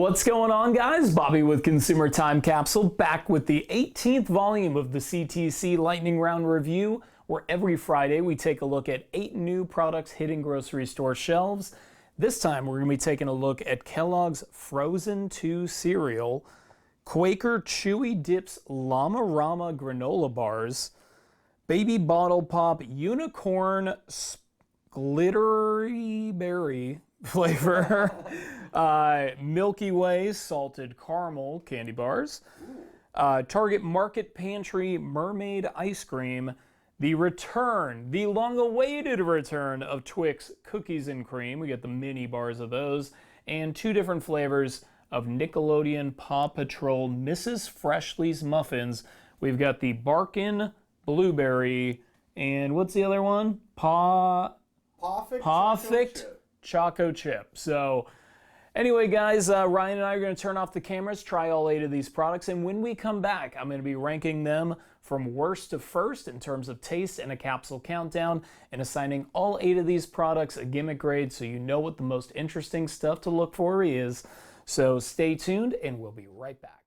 What's going on, guys? Bobby with Consumer Time Capsule, back with the 18th volume of the CTC Lightning Round Review, where every Friday we take a look at 8 new products hitting grocery store shelves. This time we're going to be taking a look at Kellogg's Frozen 2 cereal, Quaker Chewy Dip's Llama-Rama granola bars, Baby Bottle Pop Unicorn Glittery Berry flavor, Milky Way salted caramel candy bars, Target Market Pantry Mermaid ice cream, the long-awaited return of Twix cookies and cream. We get the mini bars of those, and 2 different flavors of Nickelodeon Paw Patrol Mrs. Freshley's Muffins. We've got the Barkin Blueberry, and what's the other one? Pawfect Choco-Chip. So anyway, guys, Ryan and I are going to turn off the cameras, try all 8 of these products, and when we come back, I'm going to be ranking them from worst to first in terms of taste and a capsule countdown, and assigning all 8 of these products a gimmick grade so you know what the most interesting stuff to look for is. So stay tuned, and we'll be right back.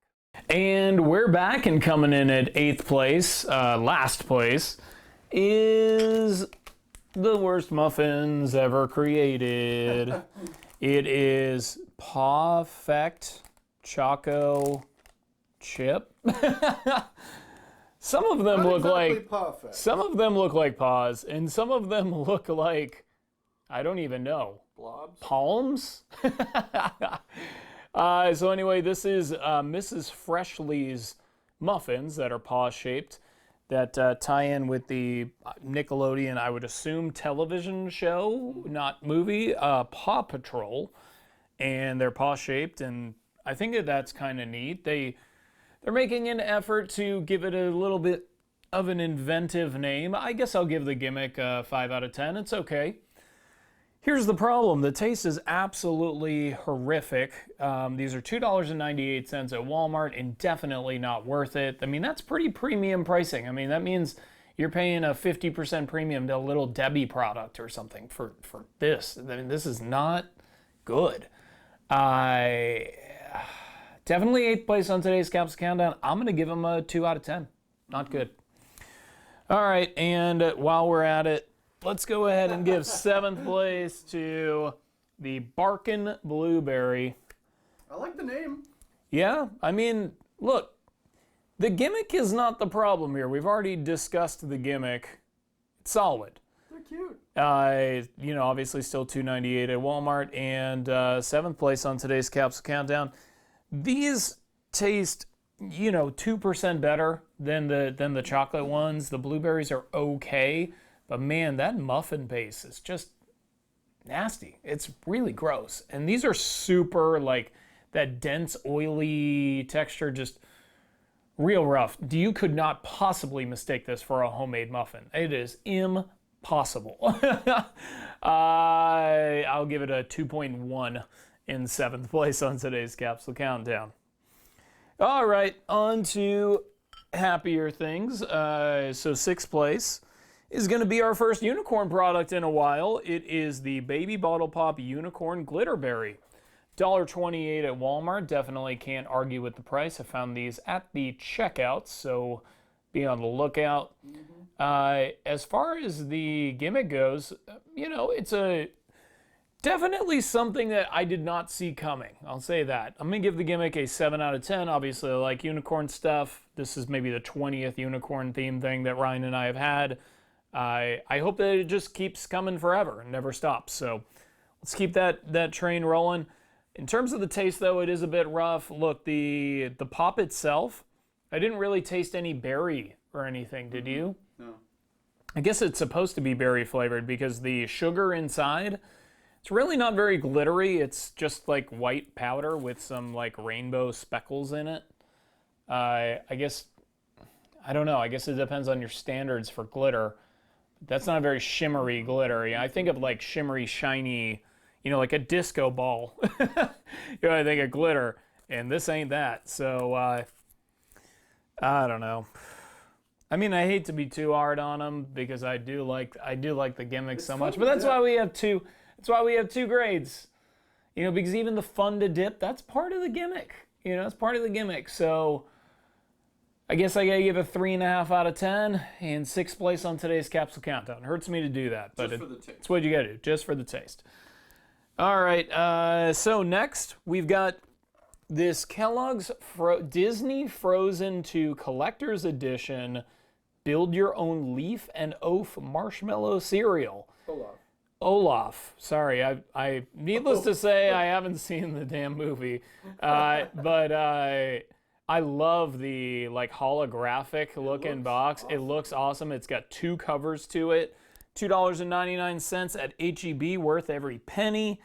And we're back, and coming in at 8th place, last place, is the worst muffins ever created. It is Pawfect Choco-Chip. Some of them look like Pawfect. Some of them look like paws, and some of them look like, I don't even know, blobs, palms. So anyway, this is Mrs. Freshley's muffins that are paw-shaped, that tie in with the Nickelodeon, I would assume, television show, not movie, Paw Patrol, and they're paw-shaped, and I think that's kind of neat. They're making an effort to give it a little bit of an inventive name. I guess I'll give the gimmick a 5 out of 10. It's okay. Here's the problem. The taste is absolutely horrific. These are $2.98 at Walmart, and definitely not worth it. I mean, that's pretty premium pricing. I mean, that means you're paying a 50% premium to a Little Debbie product or something for this. I mean, this is not good. Definitely 8th place on today's Capsule Countdown. I'm going to give them a 2 out of 10. Not good. All right, and while we're at it, let's go ahead and give 7th place to the Barkin Blueberry. I like the name. Yeah, I mean, look, the gimmick is not the problem here. We've already discussed the gimmick. It's solid. They're cute. Obviously still $2.98 at Walmart, and 7th place on today's Capsule Countdown. These taste, 2% better than the chocolate ones. The blueberries are okay. But man, that muffin base is just nasty. It's really gross. And these are super, like, that dense, oily texture, just real rough. You could not possibly mistake this for a homemade muffin. It is impossible. I'll give it a 2.1 in 7th place on today's Capsule Countdown. All right, on to happier things. So 6th place is going to be our first unicorn product in a while. It is the Baby Bottle Pop Unicorn Glitterberry. $1.28 at Walmart. Definitely can't argue with the price. I found these at the checkout, so be on the lookout. As far as the gimmick goes, it's definitely something that I did not see coming. I'll say that. I'm going to give the gimmick a 7 out of 10. Obviously, I like unicorn stuff. This is maybe the 20th unicorn theme thing that Ryan and I have had. I hope that it just keeps coming forever and never stops. So let's keep that train rolling. In terms of the taste, though, it is a bit rough. Look, the pop itself, I didn't really taste any berry or anything. Did you? No. I guess it's supposed to be berry flavored because the sugar inside, it's really not very glittery. It's just like white powder with some like rainbow speckles in it. I guess, I don't know. I guess it depends on your standards for glitter. That's not a very shimmery glittery. I think of like shimmery, shiny, like a disco ball. I think of glitter, and this ain't that. So I don't know. I mean, I hate to be too hard on them because I do like the gimmick so much, but that's why we have two. That's why we have 2 grades. because even the fun to dip, that's part of the gimmick. It's part of the gimmick. So I guess I gotta give it 3.5 out of 10 and 6th place on today's Capsule Countdown. It hurts me to do that, but it's what you gotta do, just for the taste. All right, so next we've got this Kellogg's Disney Frozen 2 Collector's Edition Build Your Own Leaf and Oaf Marshmallow Cereal. Olaf. Sorry, I needless to say, I haven't seen the damn movie, but I love the holographic looking box. Awesome. It looks awesome. It's got 2 covers to it. $2.99 at H-E-B, worth every penny,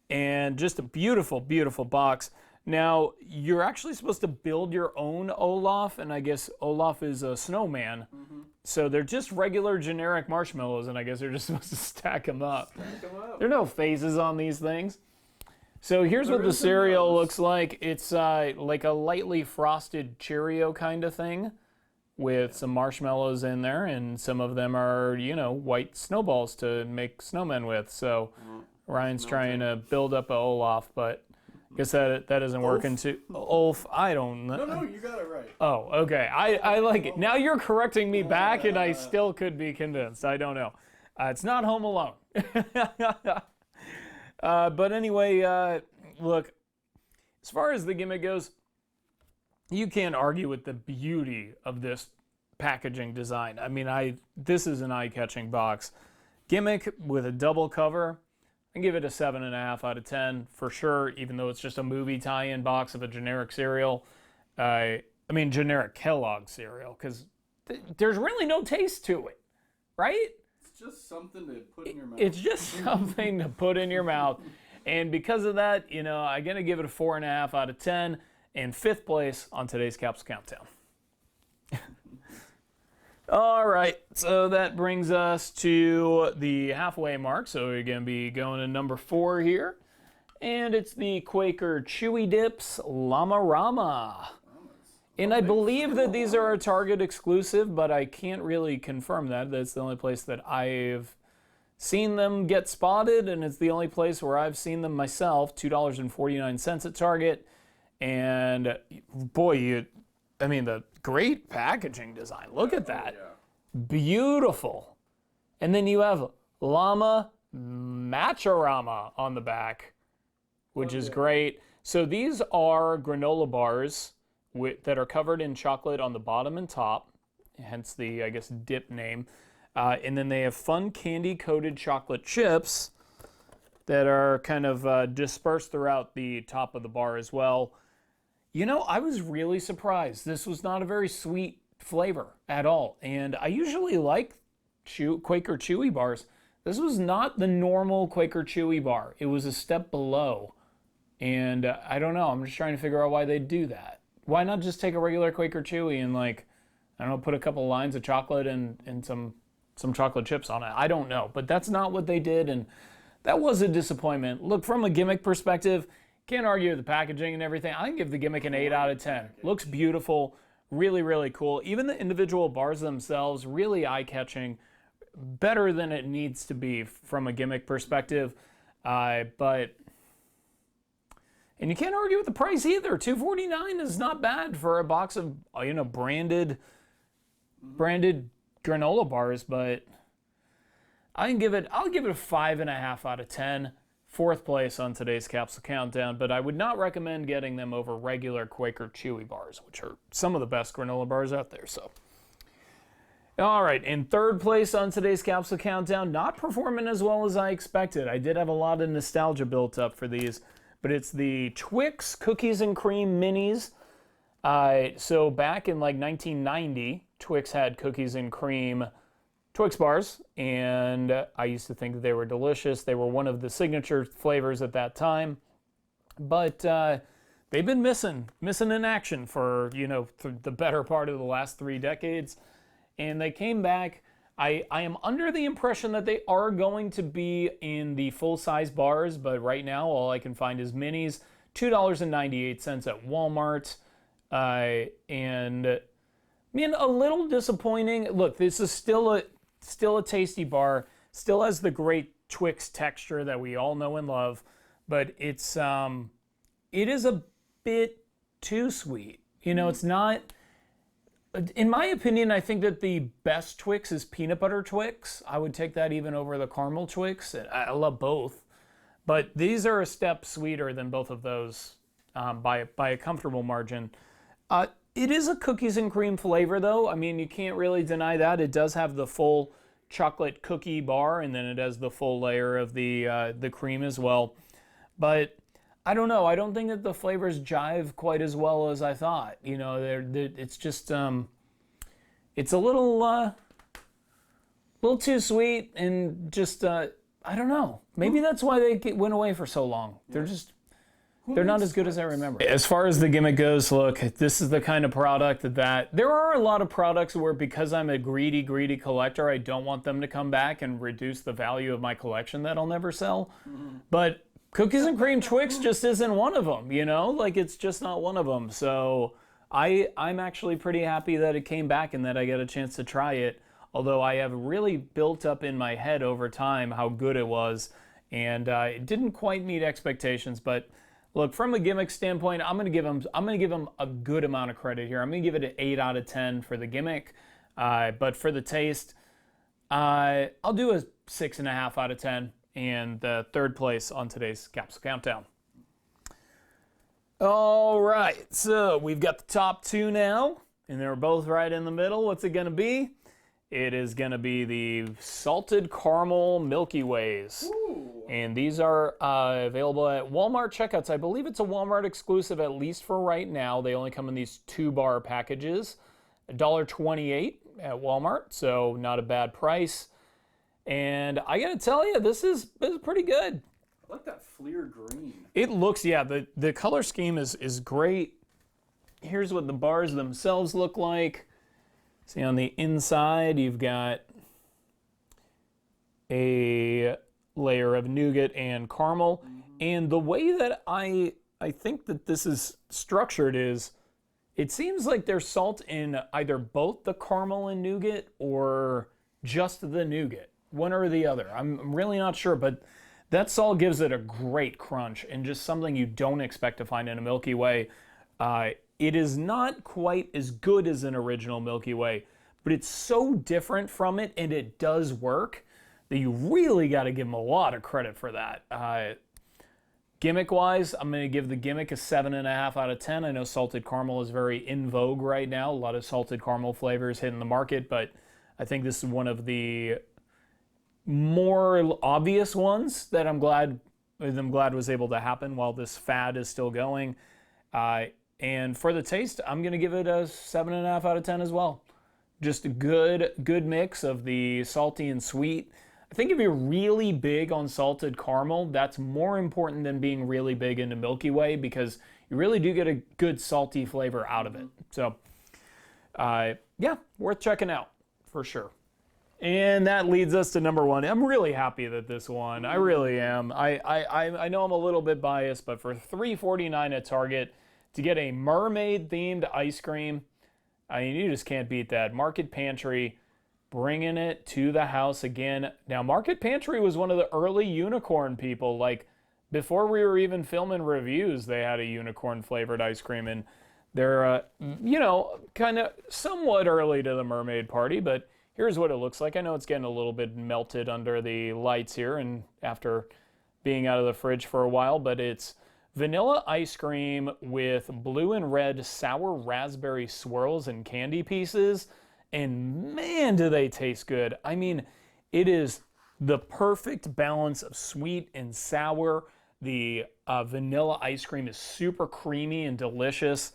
and just a beautiful, beautiful box. Now, you're actually supposed to build your own Olaf, and I guess Olaf is a snowman. Mm-hmm. So they're just regular generic marshmallows, and I guess they're just supposed to stack them up. There are no faces on these things. So here's what the cereal looks like. It's like a lightly frosted Cheerio kind of thing with some marshmallows in there, and some of them are, white snowballs to make snowmen with. So Ryan's trying to build up a Olaf, but I guess that isn't working too. Olaf, I don't know. No, you got it right. Oh, okay. I like it. Now you're correcting me back, and I still could be convinced. I don't know. It's not Home Alone. But anyway, look, as far as the gimmick goes, you can't argue with the beauty of this packaging design. I mean, this is an eye-catching box. Gimmick with a double cover, I give it a 7.5 out of 10 for sure, even though it's just a movie tie-in box of a generic cereal. Generic Kellogg cereal, because there's really no taste to it, right? It's just something to put in your mouth. It's just something to put in your mouth. And because of that, I'm going to give it a 4.5 out of 10 and 5th place on today's Capsule Countdown. All right, so that brings us to the halfway mark. So we're going to be going to number 4 here. And it's the Quaker Chewy Dips Llama-Rama. And I believe that these are a Target exclusive, but I can't really confirm that. That's the only place that I've seen them get spotted, and it's the only place where I've seen them myself, $2.49 at Target. And boy, the great packaging design. Look at that. Yeah. Beautiful. And then you have Llama Matcha-Rama on the back, which is great. So these are granola bars that are covered in chocolate on the bottom and top, hence the, I guess, dip name. And then they have fun candy-coated chocolate chips that are kind of dispersed throughout the top of the bar as well. I was really surprised. This was not a very sweet flavor at all. And I usually like Quaker Chewy bars. This was not the normal Quaker Chewy bar. It was a step below. And I don't know. I'm just trying to figure out why they do that. Why not just take a regular Quaker Chewy and put a couple lines of chocolate and some chocolate chips on it? I don't know. But that's not what they did. And that was a disappointment. Look, from a gimmick perspective, can't argue with the packaging and everything. I can give the gimmick an 8 out of 10. Looks beautiful. Really, really cool. Even the individual bars themselves, really eye-catching. Better than it needs to be from a gimmick perspective. And you can't argue with the price either. $2.49 is not bad for a box of branded granola bars, but I'll give it a 5.5 out of 10. 4th place on today's Capsule Countdown, but I would not recommend getting them over regular Quaker Chewy bars, which are some of the best granola bars out there. So, all right, in 3rd place on today's Capsule Countdown, not performing as well as I expected. I did have a lot of nostalgia built up for these, but it's the Twix Cookies and Cream Minis. So back in 1990, Twix had cookies and cream Twix bars, and I used to think that they were delicious. They were one of the signature flavors at that time, but they've been missing in action for the better part of the last 3 decades, and they came back. I am under the impression that they are going to be in the full-size bars, but right now all I can find is minis, $2.98 at Walmart, and a little disappointing. Look, this is still a tasty bar, still has the great Twix texture that we all know and love, but it is a bit too sweet. You know, it's not. In my opinion, I think that the best Twix is peanut butter Twix. I would take that even over the caramel Twix. I love both, but these are a step sweeter than both of those by a comfortable margin. It is a cookies and cream flavor, though. I mean, you can't really deny that. It does have the full chocolate cookie bar, and then it has the full layer of the cream as well. But I don't know. I don't think that the flavors jive quite as well as I thought. You know, it's just it's a little too sweet, and just I don't know. Maybe that's why they went away for so long. They're not as good as I remember. As far as the gimmick goes, look, this is the kind of product that there are a lot of products where, because I'm a greedy collector, I don't want them to come back and reduce the value of my collection that I'll never sell. But cookies and cream Twix just isn't one of them, you know? Like, it's just not one of them. So I'm actually pretty happy that it came back and that I get a chance to try it. Although I have really built up in my head over time how good it was. And it didn't quite meet expectations, but look, from a gimmick standpoint, I'm gonna give them a good amount of credit here. I'm gonna give it an 8 out of 10 for the gimmick, but for the taste, I'll do a 6.5 out of 10, and third place on today's Capsule Countdown. All right, so we've got the top two now, and they're both right in the middle. What's it gonna be? It is gonna be the salted caramel Milky Ways. Ooh. And these are available at Walmart checkouts. I believe it's a Walmart exclusive, at least for right now. They only come in these 2-bar packages. $1.28 at Walmart, so not a bad price. And I gotta tell you, this is pretty good. I like that Fleer green. It looks, yeah, the color scheme is great. Here's what the bars themselves look like. See, on the inside, you've got a layer of nougat and caramel. And the way that I think that this is structured is, it seems like there's salt in either both the caramel and nougat or just the nougat, one or the other. I'm really not sure, but that salt gives it a great crunch and just something you don't expect to find in a Milky Way. It is not quite as good as an original Milky Way, but it's so different from it, and it does work, that you really got to give them a lot of credit for that. Gimmick-wise, I'm going to give the gimmick a 7.5 out of 10. I know salted caramel is very in vogue right now. A lot of salted caramel flavors hitting the market, but I think this is one of the more obvious ones that I'm glad was able to happen while this fad is still going. And for the taste, I'm going to give it a 7.5 out of 10 as well. Just a good mix of the salty and sweet. I think if you're really big on salted caramel, that's more important than being really big into Milky Way, because you really do get a good salty flavor out of it. So, yeah, worth checking out for sure. And that leads us to number one. I'm really happy that this won. I really am. I know I'm a little bit biased, but for $3.49 at Target to get a Mermaid themed ice cream, I mean, you just can't beat that. Market Pantry, bringing it to the house again. Now, Market Pantry was one of the early unicorn people. Like, before we were even filming reviews, they had a unicorn flavored ice cream, and they're, you know, kind of somewhat early to the Mermaid party, but here's what it looks like. I know it's getting a little bit melted under the lights here and after being out of the fridge for a while, but it's vanilla ice cream with blue and red sour raspberry swirls and candy pieces. And man, do they taste good. I mean, it is the perfect balance of sweet and sour. The vanilla ice cream is super creamy and delicious.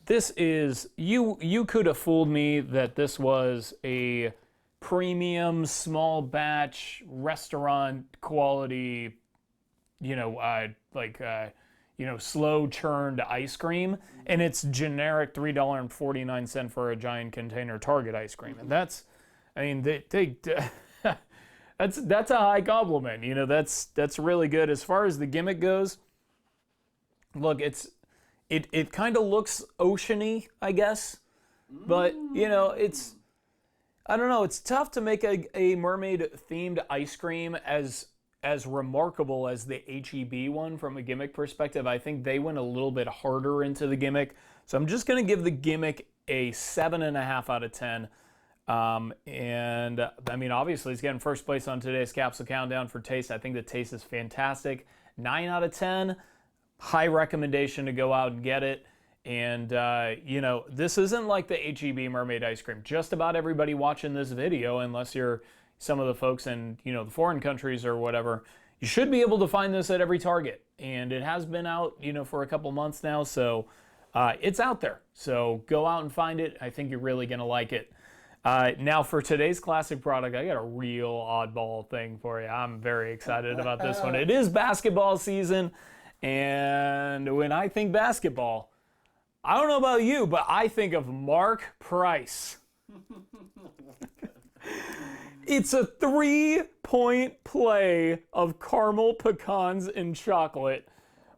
This is, you could have fooled me that this was a premium, small batch, restaurant quality, slow churned ice cream, and it's generic $3.49 for a giant container Target ice cream. And that's a high compliment. You know, that's really good. As far as the gimmick goes, look, it kind of looks oceany, I guess, but you know, I don't know, it's tough to make a mermaid themed ice cream as as remarkable as the HEB one from a gimmick perspective. I think they went a little bit harder into the gimmick. So I'm just going to give the gimmick a 7.5 out of 10. And I mean, obviously it's getting first place on today's Capsule Countdown for taste. I think the taste is fantastic. 9 out of 10. High recommendation to go out and get it. And, you know, this isn't like the HEB Mermaid ice cream. Just about everybody watching this video, unless you're some of the folks in, you know, the foreign countries or whatever, you should be able to find this at every Target. And it has been out, you know, for a couple months now. So it's out there. So go out and find it. I think you're really going to like it. Now for today's classic product, I got a real oddball thing for you. I'm very excited about this one. It is basketball season. And when I think basketball, I don't know about you, but I think of Mark Price. It's a 3-point play of caramel pecans and chocolate.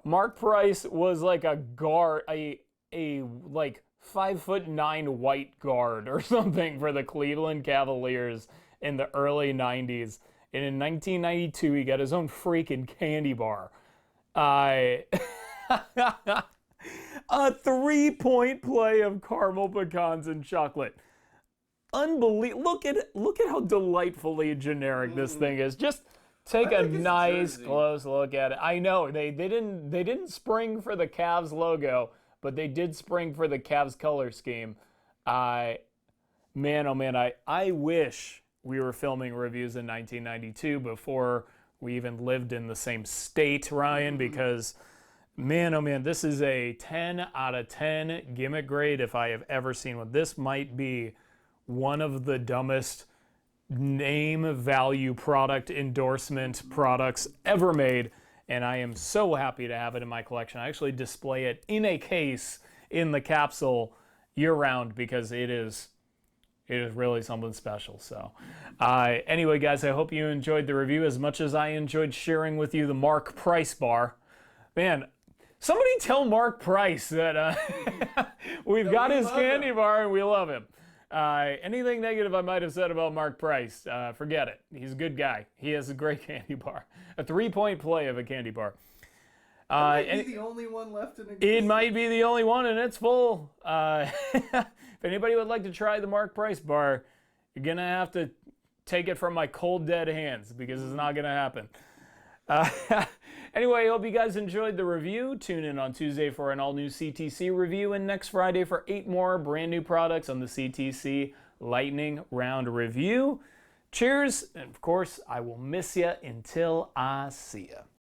Mark Price was like a guard, a like 5'9" white guard or something for the Cleveland Cavaliers in the early 90s. And in 1992, he got his own freaking candy bar. A 3-point play of caramel pecans and chocolate. Unbelievable. Look at how delightfully generic this thing is. Just take a nice close look at it. I know they didn't spring for the Cavs logo, but they did spring for the Cavs color scheme. Man, oh man, I wish we were filming reviews in 1992 before we even lived in the same state, Ryan, because man, oh man, this is a 10 out of 10 gimmick grade if I have ever seen one. This might be one of the dumbest name value product endorsement products ever made, and I am so happy to have it in my collection. I actually display it in a case in the capsule year-round because it is really something special. So anyway, guys, I hope you enjoyed the review as much as I enjoyed sharing with you the Mark Price bar. Man, somebody tell Mark Price that we've got his candy bar and we love him. Anything negative I might have said about Mark Price, forget it. He's a good guy. He has a great candy bar. A 3-point play of a candy bar. Might be the only one left in existence. It might be the only one, and it's full. If anybody would like to try the Mark Price bar, you're going to have to take it from my cold, dead hands because it's not going to happen. Anyway, I hope you guys enjoyed the review. Tune in on Tuesday for an all-new CTC review, and next Friday for 8 more brand new products on the CTC Lightning Round Review. Cheers, and of course, I will miss you until I see you.